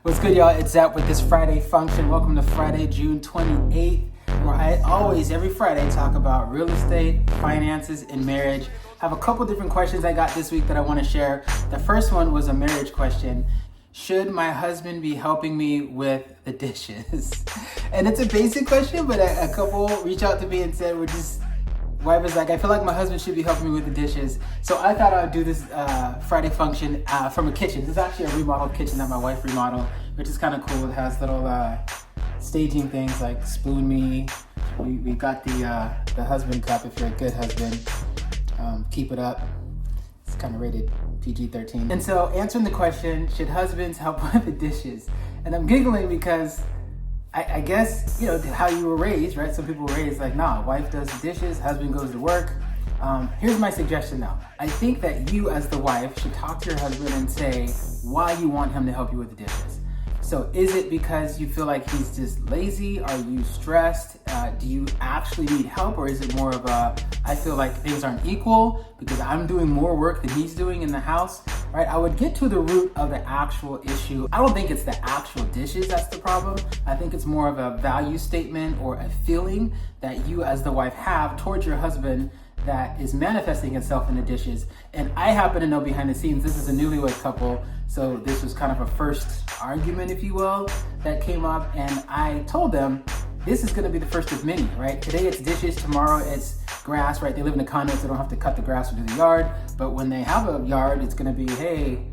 What's good, y'all? It's Zap with this Friday function. Welcome to Friday, June 28th, where I always, every Friday, talk about real estate, finances, and marriage. I have a couple different questions I got this week that I want to share. The first one was a marriage question. Should my husband be helping me with the dishes? And it's a basic question, but a couple reached out to me and said, wife was like, I feel like my husband should be helping me with the dishes. So I thought I would do this Friday function from a kitchen. This is actually a remodeled kitchen that my wife remodeled, which is kind of cool. It has little staging things like spoon me. We got the husband cup if you're a good husband. Keep it up. It's kind of rated PG-13. And so answering the question, should husbands help with the dishes? And I'm giggling because I guess, you know, how you were raised, right? Some people were raised like, nah, wife does the dishes, husband goes to work. Here's my suggestion though. I think that you as the wife should talk to your husband and say why you want him to help you with the dishes. So is it because you feel like he's just lazy? Are you stressed? Do you actually need help? Or is it more of a, I feel like things aren't equal because I'm doing more work than he's doing in the house, right? I would get to the root of the actual issue. I don't think it's the actual dishes that's the problem. I think it's more of a value statement or a feeling that you as the wife have towards your husband that is manifesting itself in the dishes. And I happen to know behind the scenes, this is a newlywed couple, so this was kind of a first argument, if you will, that came up, and I told them, this is gonna be the first of many, right? Today it's dishes, tomorrow it's grass, right? They live in a condo, so they don't have to cut the grass or do the yard, but when they have a yard, it's gonna be, hey,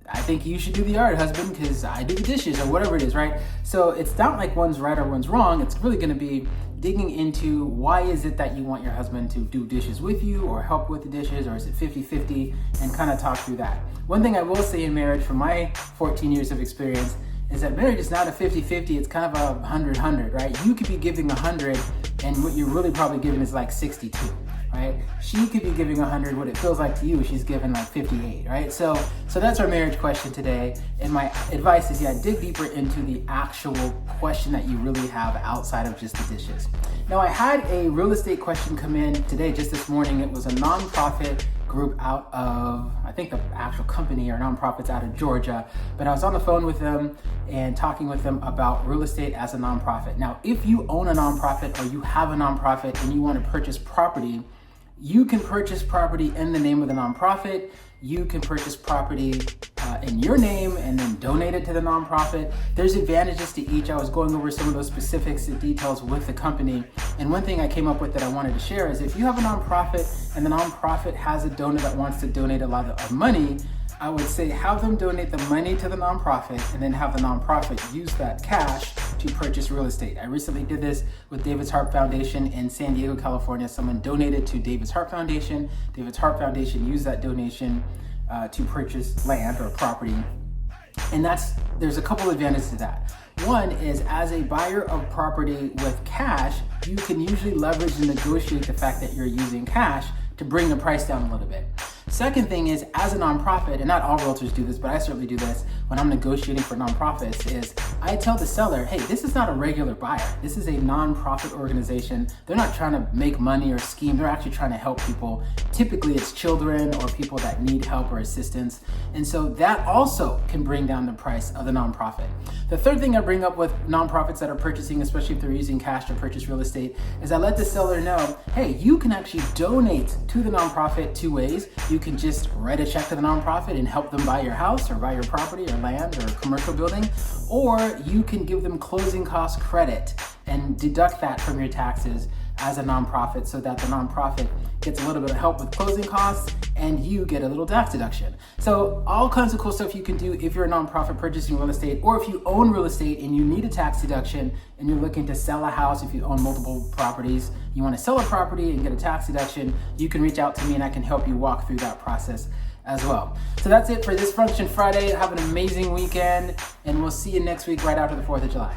I think you should do the yard, husband, because I do the dishes, or whatever it is, right? So it's not like one's right or one's wrong, it's really gonna be digging into why is it that you want your husband to do dishes with you or help with the dishes, or is it 50-50, and kind of talk through that. One thing I will say in marriage from my 14 years of experience is that marriage is not a 50-50, it's kind of a 100-100, right? You could be giving 100 and what you're really probably giving is like 62, right? She could be giving 100, what it feels like to you, she's giving like 58, right? So that's our marriage question today. And my advice is, dig deeper into the actual question that you really have outside of just the dishes. Now, I had a real estate question come in today, just this morning. It was a nonprofit group out of, I think the actual company or nonprofits out of Georgia, but I was on the phone with them and talking with them about real estate as a nonprofit. Now, if you own a nonprofit or you have a nonprofit and you want to purchase property, you can purchase property in the name of the nonprofit. You can purchase property in your name and then donate it to the nonprofit. There's advantages to each. I was going over some of those specifics and details with the company. And one thing I came up with that I wanted to share is if you have a nonprofit and the nonprofit has a donor that wants to donate a lot of money, I would say have them donate the money to the nonprofit and then have the nonprofit use that cash to purchase real estate. I recently did this with David's Heart Foundation in San Diego, California. Someone donated to David's Heart Foundation. David's Heart Foundation used that donation to purchase land or property. And there's a couple advantages to that. One is, as a buyer of property with cash, you can usually leverage and negotiate the fact that you're using cash to bring the price down a little bit. Second thing is, as a nonprofit, and not all realtors do this, but I certainly do this when I'm negotiating for nonprofits, is I tell the seller, hey, this is not a regular buyer. This is a nonprofit organization. They're not trying to make money or scheme. They're actually trying to help people. Typically, it's children or people that need help or assistance. And so that also can bring down the price of the nonprofit. The third thing I bring up with nonprofits that are purchasing, especially if they're using cash to purchase real estate, is I let the seller know, hey, you can actually donate to the nonprofit two ways. You can just write a check to the nonprofit and help them buy your house or buy your property or land or commercial building, or you can give them closing cost credit and deduct that from your taxes as a nonprofit so that the nonprofit gets a little bit of help with closing costs and you get a little tax deduction. So all kinds of cool stuff you can do if you're a nonprofit purchasing real estate, or if you own real estate and you need a tax deduction and you're looking to sell a house. If you own multiple properties, you want to sell a property and get a tax deduction, you can reach out to me and I can help you walk through that process as well. So that's it for this Function Friday. Have an amazing weekend and we'll see you next week right after the 4th of July.